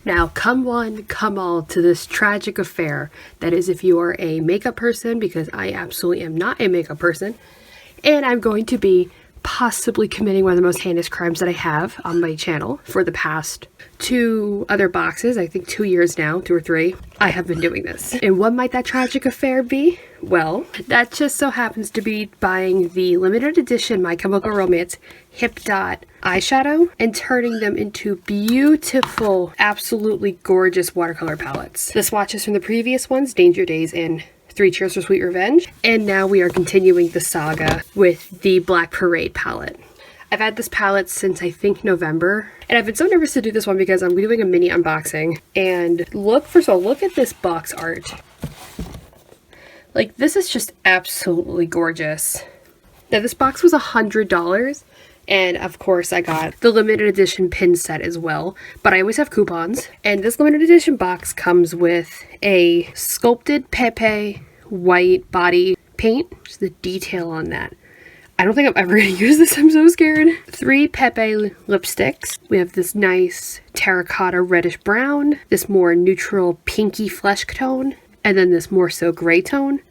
Now, come one, come all to this tragic affair that is if you are a makeup person, because I absolutely am not a makeup person, and I'm going to be possibly committing one of the most heinous crimes that I have on my channel for the past 2 other boxes. I think 2 years now, 2 or 3, I have been doing this. And what might that tragic affair be? Well, that just so happens to be buying the limited edition My Chemical Romance HipDot eyeshadow and turning them into beautiful, absolutely gorgeous watercolor palettes. The swatches from the previous ones, Danger Days and 3 Cheers for Sweet Revenge, and now we are continuing the saga with the Black Parade palette. I've had this palette since I think November, and I've been so nervous to do this one because I'm doing a mini unboxing. And look, first of all, look at this box art. Like, this is just absolutely gorgeous. Now, this box was $100, and of course I got the limited edition pin set as well, but I always have coupons. And this limited edition box comes with a sculpted Pepe white body paint. Just the detail on that. I don't think I'm ever going to use this. I'm so scared. 3 Pepe lipsticks. We have this nice terracotta reddish brown, this more neutral pinky flesh tone, and then this more so gray tone.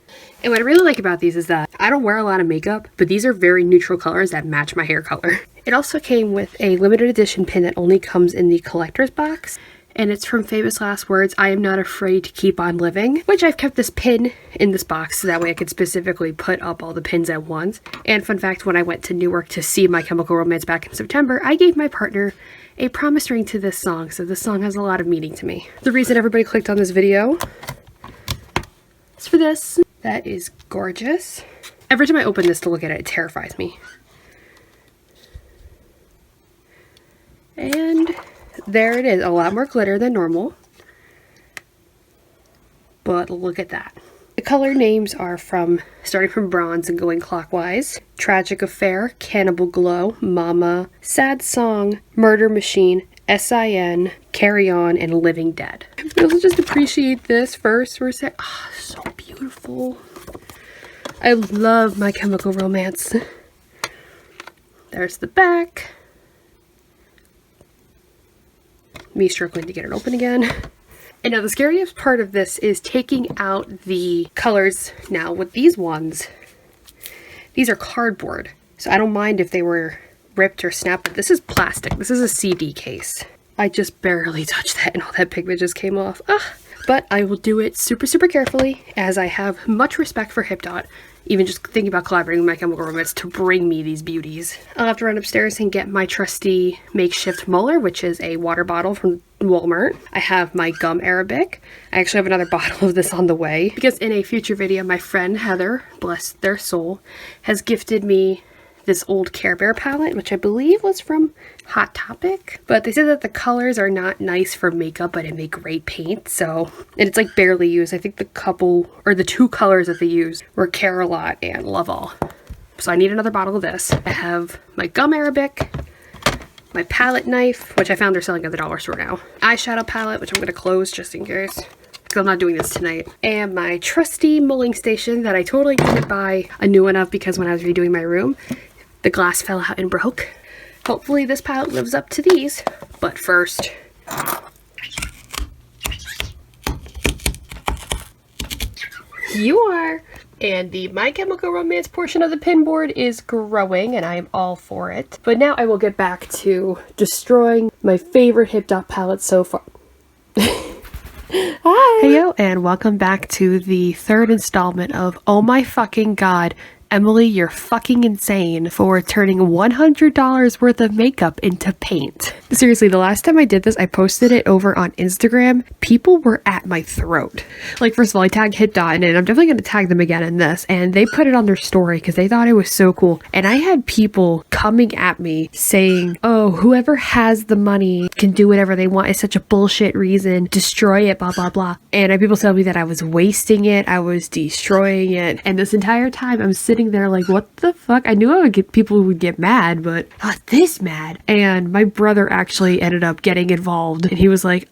And what I really like about these is that I don't wear a lot of makeup, but these are very neutral colors that match my hair color. It also came with a limited edition pin that only comes in the collector's box. And it's from Famous Last Words, I am not afraid to keep on living, which I've kept this pin in this box so that way I could specifically put up all the pins at once. And fun fact, when I went to Newark to see My Chemical Romance back in September, I gave my partner a promise ring to this song, so this song has a lot of meaning to me. The reason everybody clicked on this video is for this. That is gorgeous. Every time I open this to look at it, it terrifies me. And there it is, a lot more glitter than normal, but look at that. The color names are starting from bronze and going clockwise: Tragic Affair, Cannibal Glow, Mama, Sad Song, Murder Machine, SIN, Carry On, and Living Dead. Let's just appreciate this first. We're saying, oh, so beautiful. I love My Chemical Romance. There's the back. Me struggling to get it open again. And now the scariest part of this is taking out the colors. Now with these ones, these are cardboard, so I don't mind if they were ripped or snapped, but this is plastic. This is a CD case. I just barely touched that and all that pigment just came off. But I will do it super, super carefully, as I have much respect for HipDot. Even just thinking about collaborating with My Chemical Romance to bring me these beauties. I'll have to run upstairs and get my trusty makeshift muller, which is a water bottle from Walmart. I have my gum Arabic. I actually have another bottle of this on the way, because in a future video, my friend Heather, bless their soul, has gifted me this old Care Bear palette, which I believe was from Hot Topic. But they said that the colors are not nice for makeup, but they make great paint. So, and it's like barely used. I think the 2 colors that they used were Care a Lot and Love All. So I need another bottle of this. I have my gum Arabic, my palette knife, which I found they're selling at the dollar store now. Eyeshadow palette, which I'm going to close just in case, because I'm not doing this tonight. And my trusty mulling station that I totally didn't buy a new one of, because when I was redoing my room, the glass fell out and broke. Hopefully this palette lives up to these. But first, you are. And the My Chemical Romance portion of the pin board is growing, and I am all for it. But now I will get back to destroying my favorite HipDot palette so far. Hi! Heyo, and welcome back to the 3rd installment of Oh My Fucking God, Emily, you're fucking insane for turning $100 worth of makeup into paint. Seriously, the last time I did this, I posted it over on Instagram. People were at my throat. Like, first of all, I tagged HipDot in it, and I'm definitely going to tag them again in this, and they put it on their story because they thought it was so cool. And I had people coming at me saying, oh, whoever has the money can do whatever they want. It's such a bullshit reason. Destroy it, blah, blah, blah. And I had people tell me that I was wasting it. I was destroying it. And this entire time, I'm sitting there like, what the fuck? I knew I would get people who would get mad, but not this mad. And my brother actually ended up getting involved, and he was like,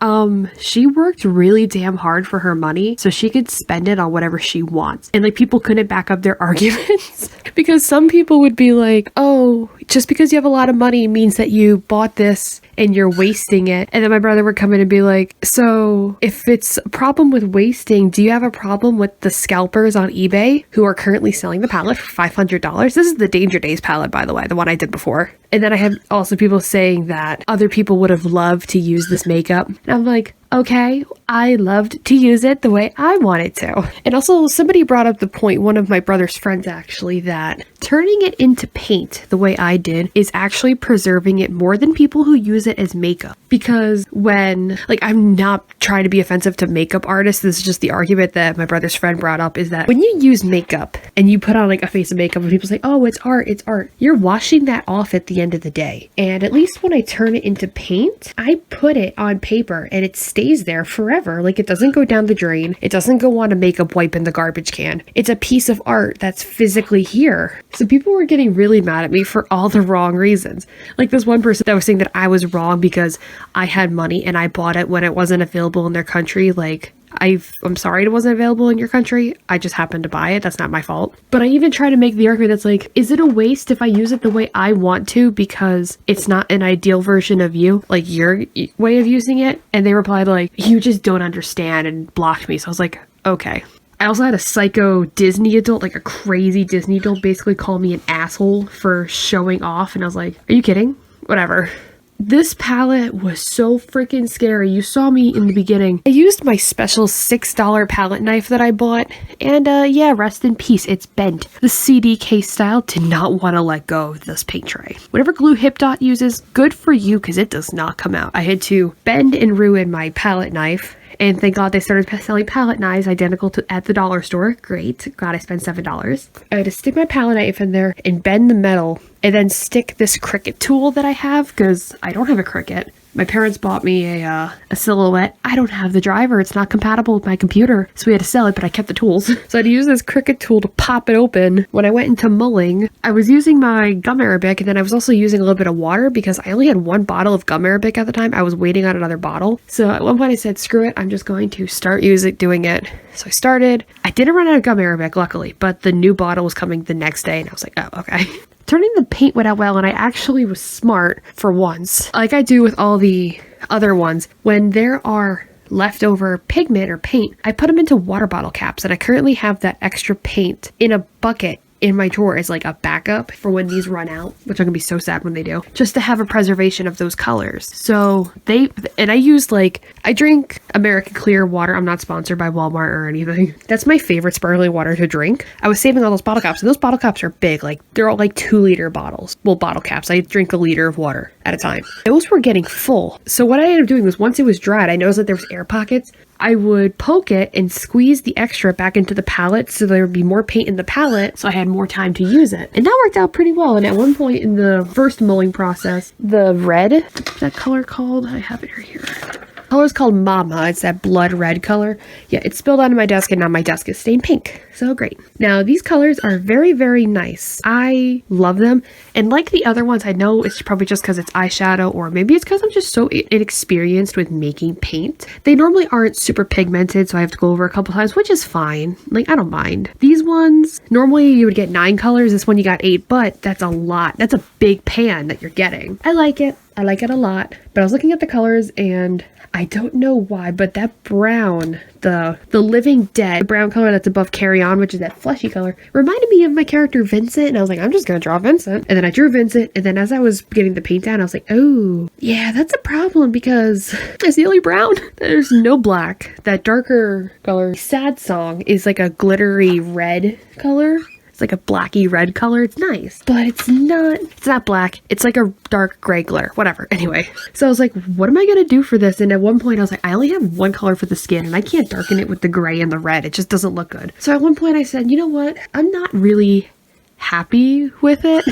she worked really damn hard for her money so she could spend it on whatever she wants. And like, people couldn't back up their arguments because some people would be like, oh, just because you have a lot of money means that you bought this and you're wasting it. And then my brother would come in and be like, so if it's a problem with wasting, do you have a problem with the scalpers on eBay who are currently selling the palette for $500? This is the Danger Days palette, by the way, the one I did before. And then I have also people saying that other people would have loved to use this makeup. And I'm like, okay, I loved to use it the way I wanted to. And also somebody brought up the point, one of my brother's friends actually, that turning it into paint the way I did is actually preserving it more than people who use it as makeup. Because when, like, I'm not trying to be offensive to makeup artists, this is just the argument that my brother's friend brought up, is that when you use makeup and you put on like a face of makeup and people say, oh, it's art, you're washing that off at the end of the day. And at least when I turn it into paint, I put it on paper and it stays there forever. Like, it doesn't go down the drain. It doesn't go on a makeup wipe in the garbage can. It's a piece of art that's physically here. So people were getting really mad at me for all the wrong reasons. Like this one person that was saying that I was wrong because I had money and I bought it when it wasn't available in their country. Like, I'm sorry it wasn't available in your country. I just happened to buy it. That's not my fault. But I even try to make the argument that's like, is it a waste if I use it the way I want to because it's not an ideal version of you, like your way of using it? And they replied like, you just don't understand, and blocked me. So I was like, okay. I also had a psycho Disney adult, like a crazy Disney adult, basically call me an asshole for showing off. And I was like, are you kidding? Whatever. This palette was so freaking scary. You saw me in the beginning. I used my special $6 palette knife that I bought. And yeah, rest in peace. It's bent. The CD case style did not want to let go of this paint tray. Whatever glue HipDot uses, good for you, because it does not come out. I had to bend and ruin my palette knife. And thank God they started selling palette knives identical to at the dollar store. Great. Glad I spent $7. I had to stick my palette knife in there and bend the metal and then stick this Cricut tool that I have, because I don't have a Cricut. My parents bought me a Silhouette. I don't have the driver. It's not compatible with my computer. So we had to sell it, but I kept the tools. So I had to use this Cricut tool to pop it open. When I went into mulling, I was using my gum Arabic, and then I was also using a little bit of water because I only had one bottle of gum Arabic at the time. I was waiting on another bottle. So at one point I said, screw it. I'm just going to start doing it. So I started. I didn't run out of gum Arabic, luckily, but the new bottle was coming the next day, and I was like, oh, okay. Turning the paint went out well, and I actually was smart for once. Like I do with all the other ones, when there are leftover pigment or paint, I put them into water bottle caps, and I currently have that extra paint in a bucket in my drawer as like a backup for when these run out, which I'm gonna be so sad when they do, just to have a preservation of those colors. So I used I drink American Clear water. I'm not sponsored by Walmart or anything. That's my favorite sparkling water to drink. I was saving all those bottle caps, and those bottle caps are big. Like, they're all like 2-liter bottles. Well, bottle caps. I drink a liter of water at a time. Those were getting full. So what I ended up doing was, once it was dried, I noticed that there was air pockets. I would poke it and squeeze the extra back into the palette so there would be more paint in the palette, so I had more time to use it. And that worked out pretty well. And at one point in the first mulling process, the red, what's that color called? I have it right here. The color is called Mama. It's that blood red color. Yeah, it spilled onto my desk, and now my desk is stained pink. So great. Now, these colors are very, very nice. I love them. And like the other ones, I know it's probably just because it's eyeshadow, or maybe it's because I'm just so inexperienced with making paint. They normally aren't super pigmented, so I have to go over a couple times, which is fine. Like, I don't mind. These ones, normally you would get 9 colors. This one you got 8, but that's a lot. That's a big pan that you're getting. I like it. I like it a lot. But I was looking at the colors, and I don't know why, but that brown, the Living Dead, the brown color that's above Carry On, which is that fleshy color, reminded me of my character Vincent. And I was like, I'm just going to draw Vincent. And then I drew Vincent. And then as I was getting the paint down, I was like, oh, yeah, that's a problem because it's the only brown. There's no black. That darker color, Sad Song, is like a glittery red color. It's like a blacky red color. It's nice, but it's not black. It's like a dark gray glitter, whatever. Anyway, so I was like, what am I going to do for this? And at one point I was like, I only have one color for the skin, and I can't darken it with the gray and the red. It just doesn't look good. So at one point I said, you know what? I'm not really happy with it.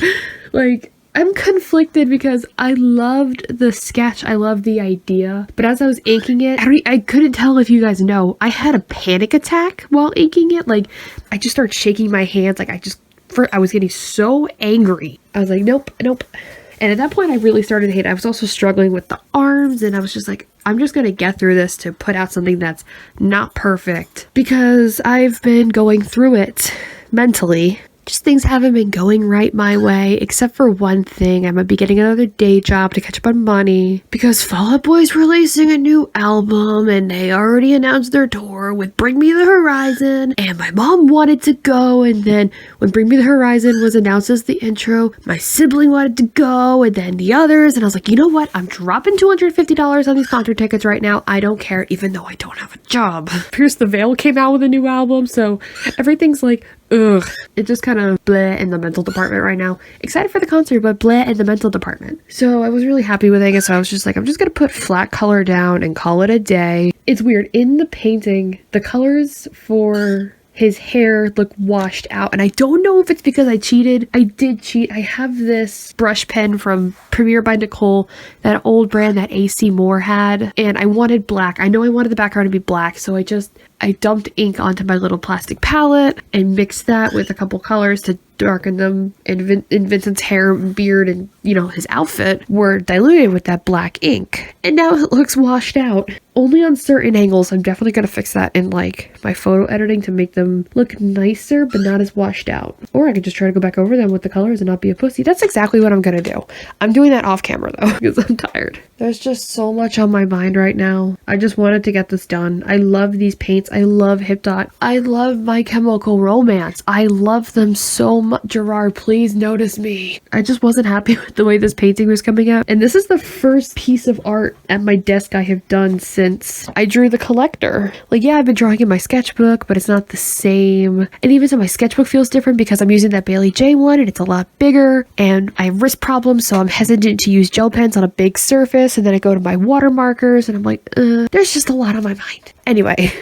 Like, I'm conflicted because I loved the sketch. I loved the idea. But as I was inking it, I couldn't tell if you guys know, I had a panic attack while inking it. Like, I just started shaking my hands. Like, I was getting so angry. I was like, nope. And at that point, I really started to hate it. I was also struggling with the arms, and I was just like, I'm just going to get through this to put out something that's not perfect, because I've been going through it mentally. Just things haven't been going right my way, except for one thing. I'm gonna be getting another day job to catch up on money because Fall Out Boy's releasing a new album and they already announced their tour with Bring Me the Horizon, and my mom wanted to go, and then when Bring Me the Horizon was announced as the intro, my sibling wanted to go, and then the others, and I was like, you know what? I'm dropping $250 on these concert tickets right now. I don't care, even though I don't have a job. Pierce the Veil came out with a new album, so everything's like, ugh. It just kind of bleh in the mental department right now. Excited for the concert, but bleh in the mental department. So I was really happy with it, so I was just like, I'm just gonna put flat color down and call it a day. It's weird, in the painting, the colors for his hair look washed out, and I don't know if it's because I cheated. I did cheat. I have this brush pen from Premiere by Nicole, that old brand that AC Moore had, and I wanted black. I know I wanted the background to be black, so I dumped ink onto my little plastic palette and mixed that with a couple colors to darken them, and Vincent's hair, beard, and his outfit were diluted with that black ink, and now it looks washed out. Only on certain angles. I'm definitely gonna fix that in like my photo editing to make them look nicer but not as washed out. Or I could just try to go back over them with the colors and not be a pussy. That's exactly what I'm gonna do. I'm doing that off camera though because I'm tired. There's just so much on my mind right now. I just wanted to get this done. I love these paints. I love HipDot. I love My Chemical Romance. I love them so much. Gerard, please notice me. I just wasn't happy with the way this painting was coming out. And this is the first piece of art at my desk I have done since I drew The Collector. Like, yeah, I've been drawing in my sketchbook, but it's not the same. And even so, my sketchbook feels different because I'm using that Bailey J one and it's a lot bigger. And I have wrist problems, so I'm hesitant to use gel pens on a big surface. And then I go to my watermarkers and I'm like, there's just a lot on my mind. Anyway,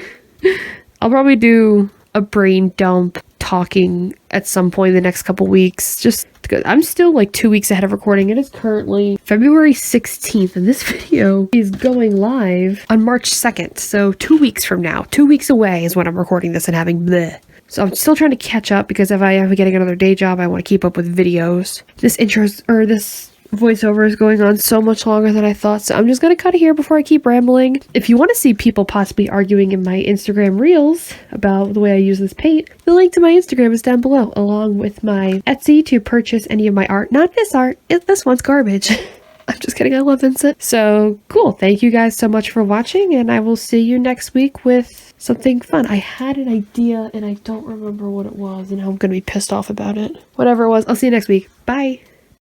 I'll probably do a brain dump talking at some point in the next couple weeks, just because I'm still like 2 weeks ahead of recording. It is currently February 16th and this video is going live on March 2nd, so 2 weeks from now. 2 weeks away is when I'm recording this and having bleh. So I'm still trying to catch up because if I am getting another day job, I want to keep up with videos. This voiceover is going on so much longer than I thought, so I'm just gonna cut it here before I keep rambling. If you want to see people possibly arguing in my Instagram reels about the way I use this paint, the link to my Instagram is down below, along with my Etsy to purchase any of my art. Not this art, this one's garbage. I'm just kidding, I love Vincent. So cool, thank you guys so much for watching, and I will see you next week with something fun. I had an idea and I don't remember what it was, and now I'm gonna be pissed off about it. Whatever it was, I'll see you next week. Bye.